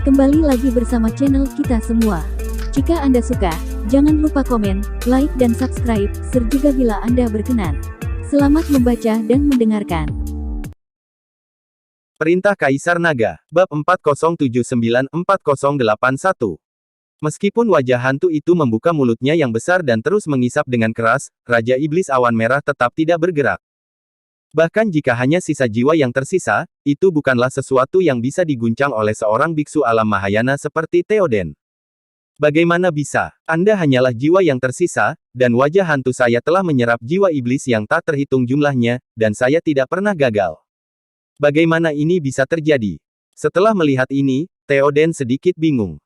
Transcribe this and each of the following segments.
Kembali lagi bersama channel kita semua. Jika Anda suka, jangan lupa komen, like dan subscribe, serta bila Anda berkenan. Selamat membaca dan mendengarkan. Perintah Kaisar Naga, Bab 4079-4081. Meskipun wajah hantu itu membuka mulutnya yang besar dan terus mengisap dengan keras, Raja Iblis Awan Merah tetap tidak bergerak. Bahkan jika hanya sisa jiwa yang tersisa, itu bukanlah sesuatu yang bisa diguncang oleh seorang biksu alam Mahayana seperti Theoden. Bagaimana bisa? Anda hanyalah jiwa yang tersisa, dan wajah hantu saya telah menyerap jiwa iblis yang tak terhitung jumlahnya, dan saya tidak pernah gagal. Bagaimana ini bisa terjadi? Setelah melihat ini, Theoden sedikit bingung.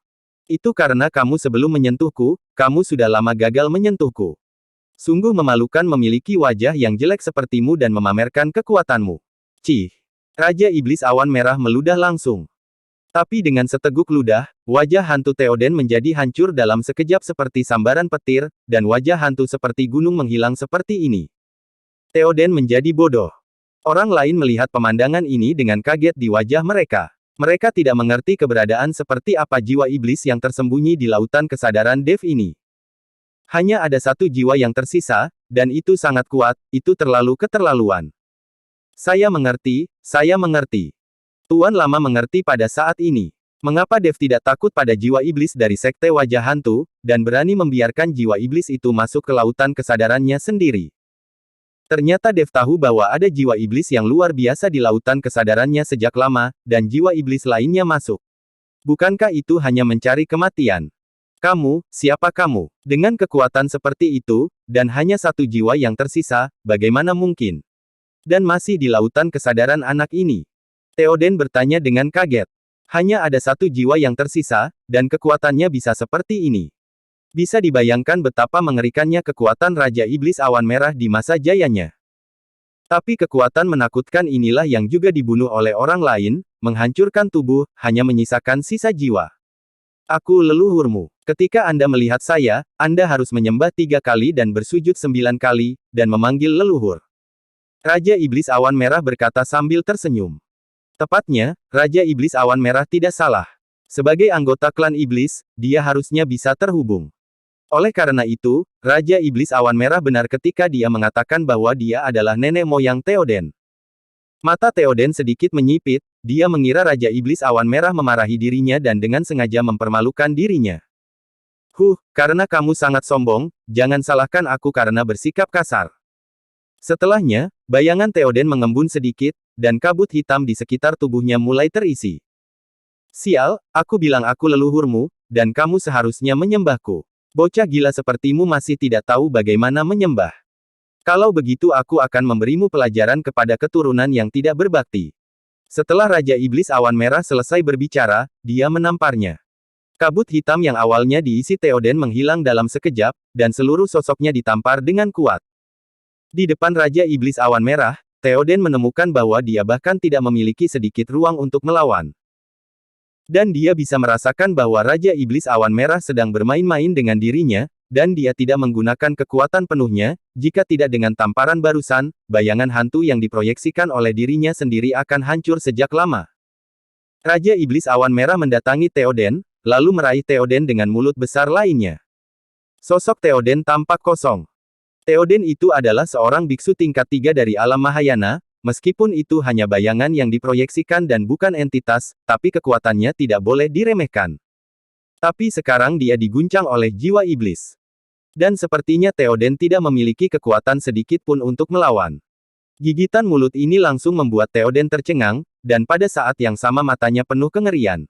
Itu karena kamu sebelum menyentuhku, kamu sudah lama gagal menyentuhku. Sungguh memalukan memiliki wajah yang jelek sepertimu dan memamerkan kekuatanmu. Cih! Raja Iblis Awan Merah meludah langsung. Tapi dengan seteguk ludah, wajah hantu Theoden menjadi hancur dalam sekejap seperti sambaran petir, dan wajah hantu seperti gunung menghilang seperti ini. Theoden menjadi bodoh. Orang lain melihat pemandangan ini dengan kaget di wajah mereka. Mereka tidak mengerti keberadaan seperti apa jiwa iblis yang tersembunyi di lautan kesadaran Dev ini. Hanya ada satu jiwa yang tersisa, dan itu sangat kuat, itu terlalu keterlaluan. Saya mengerti, saya mengerti. Tuan Lama mengerti pada saat ini. Mengapa Dev tidak takut pada jiwa iblis dari Sekte Wajah Hantu, dan berani membiarkan jiwa iblis itu masuk ke lautan kesadarannya sendiri. Ternyata Dev tahu bahwa ada jiwa iblis yang luar biasa di lautan kesadarannya sejak lama, dan jiwa iblis lainnya masuk. Bukankah itu hanya mencari kematian? Kamu, siapa kamu? Dengan kekuatan seperti itu, dan hanya satu jiwa yang tersisa, bagaimana mungkin? Dan masih di lautan kesadaran anak ini. Theoden bertanya dengan kaget. Hanya ada satu jiwa yang tersisa, dan kekuatannya bisa seperti ini. Bisa dibayangkan betapa mengerikannya kekuatan Raja Iblis Awan Merah di masa jayanya. Tapi kekuatan menakutkan inilah yang juga dibunuh oleh orang lain, menghancurkan tubuh, hanya menyisakan sisa jiwa. Aku leluhurmu. Ketika Anda melihat saya, Anda harus menyembah 3 kali dan bersujud 9 kali, dan memanggil leluhur. Raja Iblis Awan Merah berkata sambil tersenyum. Tepatnya, Raja Iblis Awan Merah tidak salah. Sebagai anggota klan Iblis, dia harusnya bisa terhubung. Oleh karena itu, Raja Iblis Awan Merah benar ketika dia mengatakan bahwa dia adalah nenek moyang Theoden. Mata Theoden sedikit menyipit, dia mengira Raja Iblis Awan Merah memarahi dirinya dan dengan sengaja mempermalukan dirinya. Karena kamu sangat sombong, jangan salahkan aku karena bersikap kasar. Setelahnya, bayangan Theoden mengembun sedikit, dan kabut hitam di sekitar tubuhnya mulai terisi. Sial, aku bilang aku leluhurmu, dan kamu seharusnya menyembahku. Bocah gila sepertimu masih tidak tahu bagaimana menyembah. Kalau begitu aku akan memberimu pelajaran kepada keturunan yang tidak berbakti. Setelah Raja Iblis Awan Merah selesai berbicara, dia menamparnya. Kabut hitam yang awalnya diisi Theoden menghilang dalam sekejap, dan seluruh sosoknya ditampar dengan kuat. Di depan Raja Iblis Awan Merah, Theoden menemukan bahwa dia bahkan tidak memiliki sedikit ruang untuk melawan. Dan dia bisa merasakan bahwa Raja Iblis Awan Merah sedang bermain-main dengan dirinya, dan dia tidak menggunakan kekuatan penuhnya, jika tidak dengan tamparan barusan, bayangan hantu yang diproyeksikan oleh dirinya sendiri akan hancur sejak lama. Raja Iblis Awan Merah mendatangi Theoden, lalu meraih Theoden dengan mulut besar lainnya. Sosok Theoden tampak kosong. Theoden itu adalah seorang biksu tingkat 3 dari alam Mahayana. Meskipun itu hanya bayangan yang diproyeksikan dan bukan entitas, tapi kekuatannya tidak boleh diremehkan. Tapi sekarang dia diguncang oleh jiwa iblis. Dan sepertinya Theoden tidak memiliki kekuatan sedikit pun untuk melawan. Gigitan mulut ini langsung membuat Theoden tercengang, dan pada saat yang sama matanya penuh kengerian.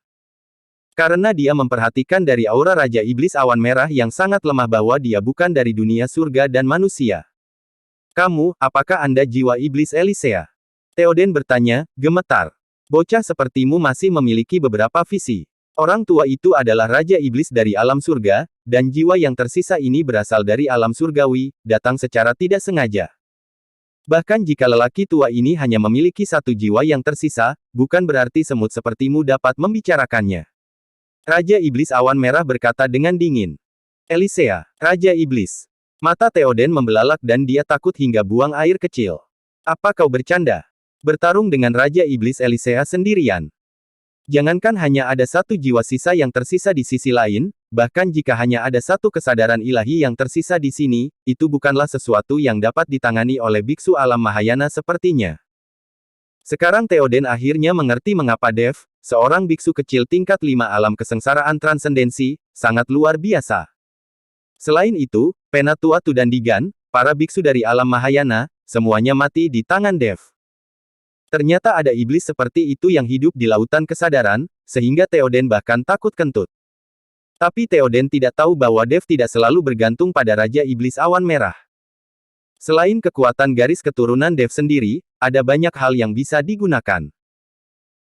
Karena dia memperhatikan dari aura Raja Iblis Awan Merah yang sangat lemah bahwa dia bukan dari dunia surga dan manusia. Kamu, apakah Anda jiwa iblis Elisea? Theoden bertanya, gemetar. Bocah sepertimu masih memiliki beberapa visi. Orang tua itu adalah Raja Iblis dari alam surga, dan jiwa yang tersisa ini berasal dari alam surgawi, datang secara tidak sengaja. Bahkan jika lelaki tua ini hanya memiliki satu jiwa yang tersisa, bukan berarti semut sepertimu dapat membicarakannya. Raja Iblis Awan Merah berkata dengan dingin. Elisea, Raja Iblis. Mata Theoden membelalak dan dia takut hingga buang air kecil. Apa kau bercanda? Bertarung dengan Raja Iblis Elisea sendirian. Jangankan hanya ada satu jiwa sisa yang tersisa di sisi lain, bahkan jika hanya ada satu kesadaran ilahi yang tersisa di sini, itu bukanlah sesuatu yang dapat ditangani oleh biksu alam Mahayana sepertinya. Sekarang Theoden akhirnya mengerti mengapa Dev, seorang biksu kecil tingkat 5 alam kesengsaraan transendensi, sangat luar biasa. Selain itu, Penatua Tu dan Digan, para biksu dari alam Mahayana, semuanya mati di tangan Dev. Ternyata ada iblis seperti itu yang hidup di lautan kesadaran, sehingga Theoden bahkan takut kentut. Tapi Theoden tidak tahu bahwa Dev tidak selalu bergantung pada Raja Iblis Awan Merah. Selain kekuatan garis keturunan Dev sendiri, ada banyak hal yang bisa digunakan.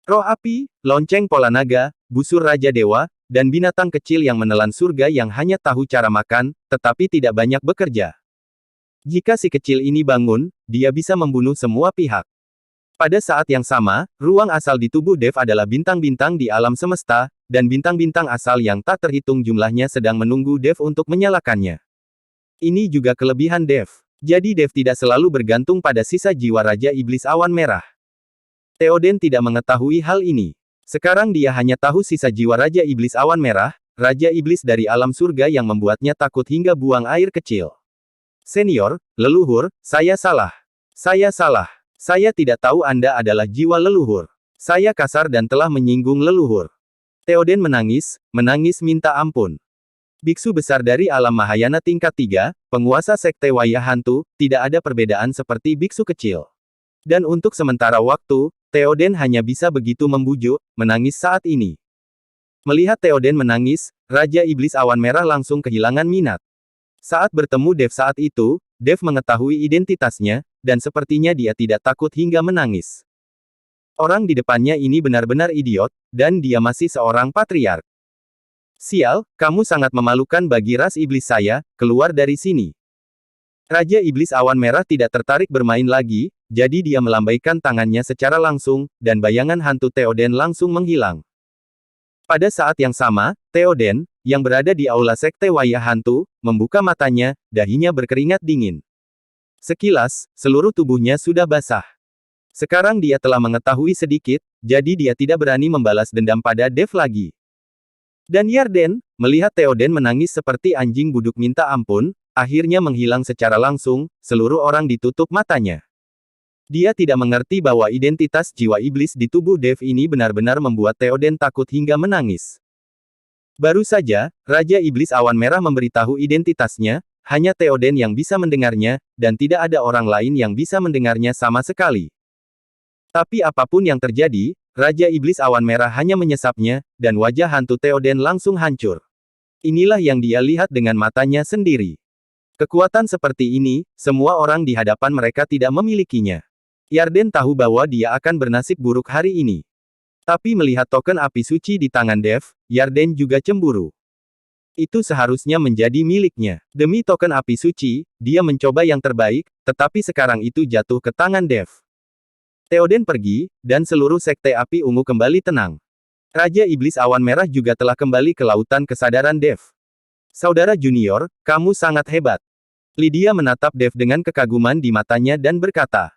Roh api, lonceng pola naga, busur Raja Dewa, dan binatang kecil yang menelan surga yang hanya tahu cara makan, tetapi tidak banyak bekerja. Jika si kecil ini bangun, dia bisa membunuh semua pihak. Pada saat yang sama, ruang asal di tubuh Dev adalah bintang-bintang di alam semesta, dan bintang-bintang asal yang tak terhitung jumlahnya sedang menunggu Dev untuk menyalakannya. Ini juga kelebihan Dev. Jadi Dev tidak selalu bergantung pada sisa jiwa Raja Iblis Awan Merah. Theoden tidak mengetahui hal ini. Sekarang dia hanya tahu sisa jiwa Raja Iblis Awan Merah, Raja Iblis dari alam surga yang membuatnya takut hingga buang air kecil. Senior, leluhur, saya salah. Saya salah. Saya tidak tahu Anda adalah jiwa leluhur. Saya kasar dan telah menyinggung leluhur. Theoden menangis minta ampun. Biksu besar dari alam Mahayana tingkat 3, penguasa sekte wayah hantu, tidak ada perbedaan seperti biksu kecil. Dan untuk sementara waktu, Theoden hanya bisa begitu membujuk, menangis saat ini. Melihat Theoden menangis, Raja Iblis Awan Merah langsung kehilangan minat. Saat bertemu Dev saat itu, Dev mengetahui identitasnya, dan sepertinya dia tidak takut hingga menangis. Orang di depannya ini benar-benar idiot, dan dia masih seorang patriark. Sial, kamu sangat memalukan bagi ras iblis saya, keluar dari sini. Raja Iblis Awan Merah tidak tertarik bermain lagi, jadi dia melambaikan tangannya secara langsung, dan bayangan hantu Theoden langsung menghilang. Pada saat yang sama, Theoden, yang berada di aula sekte wayah hantu, membuka matanya, dahinya berkeringat dingin. Sekilas, seluruh tubuhnya sudah basah. Sekarang dia telah mengetahui sedikit, jadi dia tidak berani membalas dendam pada Dev lagi. Dan Yarden, melihat Theoden menangis seperti anjing buduk minta ampun, akhirnya menghilang secara langsung, seluruh orang ditutup matanya. Dia tidak mengerti bahwa identitas jiwa iblis di tubuh Dev ini benar-benar membuat Theoden takut hingga menangis. Baru saja, Raja Iblis Awan Merah memberitahu identitasnya, hanya Theoden yang bisa mendengarnya, dan tidak ada orang lain yang bisa mendengarnya sama sekali. Tapi apapun yang terjadi, Raja Iblis Awan Merah hanya menyesapnya, dan wajah hantu Theoden langsung hancur. Inilah yang dia lihat dengan matanya sendiri. Kekuatan seperti ini, semua orang di hadapan mereka tidak memilikinya. Yarden tahu bahwa dia akan bernasib buruk hari ini. Tapi melihat token api suci di tangan Dev, Yarden juga cemburu. Itu seharusnya menjadi miliknya. Demi token api suci, dia mencoba yang terbaik, tetapi sekarang itu jatuh ke tangan Dev. Theoden pergi, dan seluruh sekte api ungu kembali tenang. Raja Iblis Awan Merah juga telah kembali ke lautan kesadaran Dev. Saudara junior, kamu sangat hebat. Lydia menatap Dev dengan kekaguman di matanya dan berkata.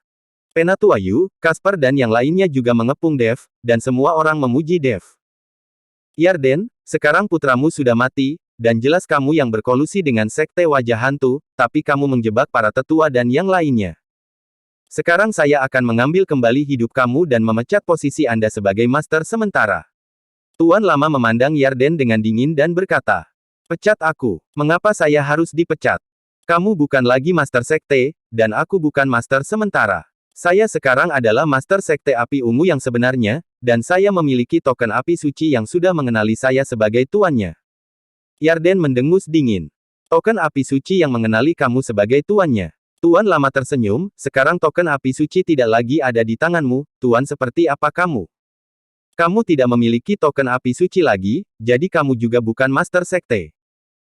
Penatua Yu, Kasper dan yang lainnya juga mengepung Dev, dan semua orang memuji Dev. Yarden, sekarang putramu sudah mati, dan jelas kamu yang berkolusi dengan sekte wajah hantu, tapi kamu menjebak para tetua dan yang lainnya. Sekarang saya akan mengambil kembali hidup kamu dan memecat posisi Anda sebagai master sementara. Tuan Lama memandang Yarden dengan dingin dan berkata, pecat aku, mengapa saya harus dipecat? Kamu bukan lagi master sekte, dan aku bukan master sementara. Saya sekarang adalah master sekte api ungu yang sebenarnya, dan saya memiliki token api suci yang sudah mengenali saya sebagai tuannya. Yarden mendengus dingin. Token api suci yang mengenali kamu sebagai tuannya. Tuan Lama tersenyum, sekarang token api suci tidak lagi ada di tanganmu, tuan seperti apa kamu? Kamu tidak memiliki token api suci lagi, jadi kamu juga bukan master sekte.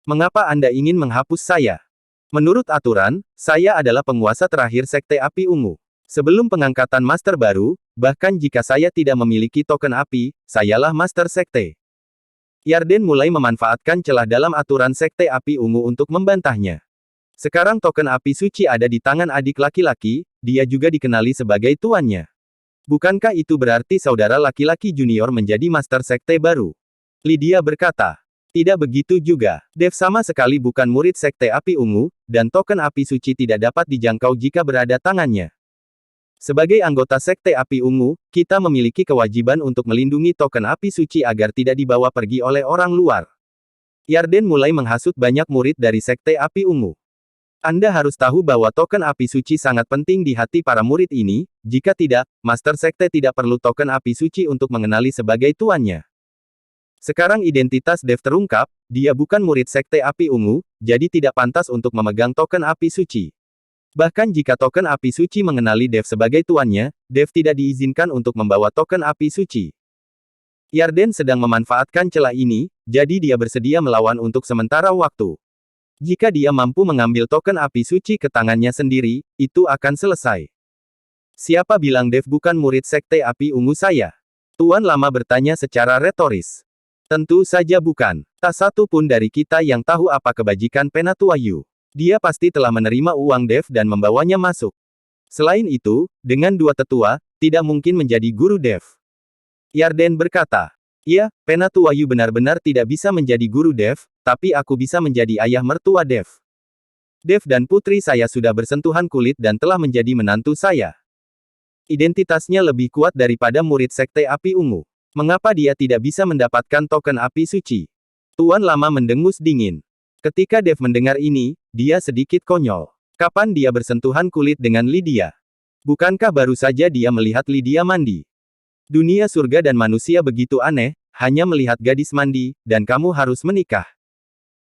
Mengapa Anda ingin menghapus saya? Menurut aturan, saya adalah penguasa terakhir sekte api ungu. Sebelum pengangkatan master baru, bahkan jika saya tidak memiliki token api, sayalah master sekte. Yarden mulai memanfaatkan celah dalam aturan sekte api ungu untuk membantahnya. Sekarang token api suci ada di tangan adik laki-laki, dia juga dikenali sebagai tuannya. Bukankah itu berarti saudara laki-laki junior menjadi master sekte baru? Lydia berkata. Tidak begitu juga. Dev sama sekali bukan murid sekte api ungu, dan token api suci tidak dapat dijangkau jika berada tangannya. Sebagai anggota sekte api ungu, kita memiliki kewajiban untuk melindungi token api suci agar tidak dibawa pergi oleh orang luar. Yarden mulai menghasut banyak murid dari sekte api ungu. Anda harus tahu bahwa token api suci sangat penting di hati para murid ini, jika tidak, master sekte tidak perlu token api suci untuk mengenali sebagai tuannya. Sekarang identitas Dev terungkap, dia bukan murid sekte api ungu, jadi tidak pantas untuk memegang token api suci. Bahkan jika token api suci mengenali Dev sebagai tuannya, Dev tidak diizinkan untuk membawa token api suci. Yarden sedang memanfaatkan celah ini, jadi dia bersedia melawan untuk sementara waktu. Jika dia mampu mengambil token api suci ke tangannya sendiri, itu akan selesai. Siapa bilang Dev bukan murid sekte api ungu saya? Tuan Lama bertanya secara retoris. Tentu saja bukan. Tak satu pun dari kita yang tahu apa kebajikan Penatua Yu. Dia pasti telah menerima uang Dev dan membawanya masuk. Selain itu, dengan dua tetua, tidak mungkin menjadi guru Dev. Yarden berkata. Ya, Penatua Yu benar-benar tidak bisa menjadi guru Dev, tapi aku bisa menjadi ayah mertua Dev. Dev dan putri saya sudah bersentuhan kulit dan telah menjadi menantu saya. Identitasnya lebih kuat daripada murid sekte api ungu. Mengapa dia tidak bisa mendapatkan token api suci? Tuan Lama mendengus dingin. Ketika Dev mendengar ini, dia sedikit konyol. Kapan dia bersentuhan kulit dengan Lydia? Bukankah baru saja dia melihat Lydia mandi? Dunia surga dan manusia begitu aneh, hanya melihat gadis mandi, dan kamu harus menikah.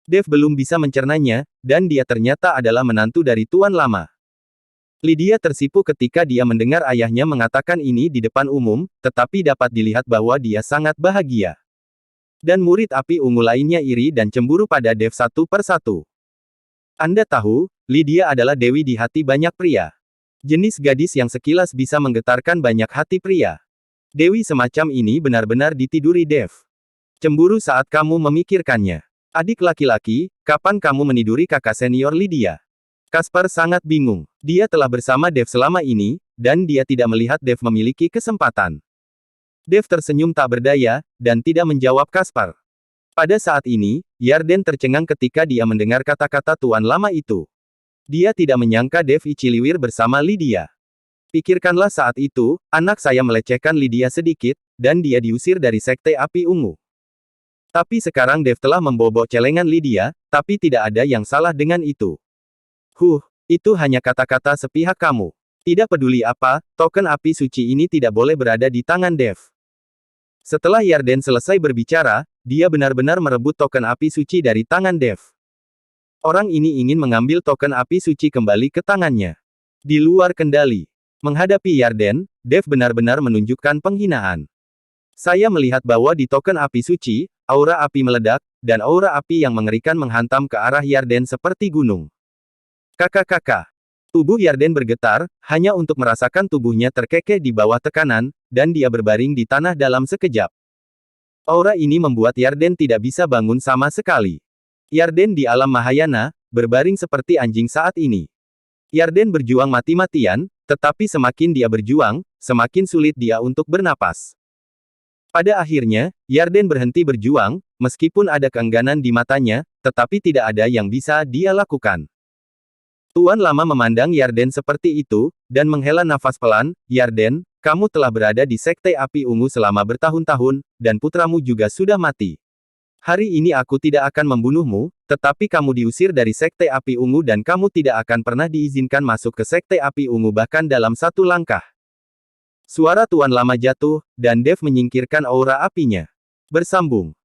Dev belum bisa mencernanya, dan dia ternyata adalah menantu dari Tuan Lama. Lydia tersipu ketika dia mendengar ayahnya mengatakan ini di depan umum, tetapi dapat dilihat bahwa dia sangat bahagia. Dan murid api ungu lainnya iri dan cemburu pada Dev satu persatu. Anda tahu, Lydia adalah dewi di hati banyak pria. Jenis gadis yang sekilas bisa menggetarkan banyak hati pria. Dewi semacam ini benar-benar ditiduri Dev. Cemburu saat kamu memikirkannya. Adik laki-laki, kapan kamu meniduri kakak senior Lydia? Caspar sangat bingung. Dia telah bersama Dev selama ini, dan dia tidak melihat Dev memiliki kesempatan. Dev tersenyum tak berdaya, dan tidak menjawab Caspar. Pada saat ini, Yarden tercengang ketika dia mendengar kata-kata Tuan Lama itu. Dia tidak menyangka Dev iciliwir bersama Lydia. Pikirkanlah saat itu, anak saya melecehkan Lydia sedikit, dan dia diusir dari sekte api ungu. Tapi sekarang Dev telah membobok celengan Lydia, tapi tidak ada yang salah dengan itu. Itu hanya kata-kata sepihak kamu. Tidak peduli apa, token api suci ini tidak boleh berada di tangan Dev. Setelah Yarden selesai berbicara, dia benar-benar merebut token api suci dari tangan Dev. Orang ini ingin mengambil token api suci kembali ke tangannya. Di luar kendali. Menghadapi Yarden, Dev benar-benar menunjukkan penghinaan. Saya melihat bahwa di token api suci, aura api meledak, dan aura api yang mengerikan menghantam ke arah Yarden seperti gunung. Kakak. Tubuh Yarden bergetar, hanya untuk merasakan tubuhnya terkekeh di bawah tekanan, dan dia berbaring di tanah dalam sekejap. Aura ini membuat Yarden tidak bisa bangun sama sekali. Yarden di alam Mahayana, berbaring seperti anjing saat ini. Yarden berjuang mati-matian, tetapi semakin dia berjuang, semakin sulit dia untuk bernapas. Pada akhirnya, Yarden berhenti berjuang, meskipun ada keengganan di matanya, tetapi tidak ada yang bisa dia lakukan. Tuan Lama memandang Yarden seperti itu, dan menghela nafas pelan. Yarden, kamu telah berada di sekte api ungu selama bertahun-tahun, dan putramu juga sudah mati. Hari ini aku tidak akan membunuhmu, tetapi kamu diusir dari sekte api ungu dan kamu tidak akan pernah diizinkan masuk ke sekte api ungu bahkan dalam satu langkah. Suara Tuan Lama jatuh, dan Dev menyingkirkan aura apinya. Bersambung.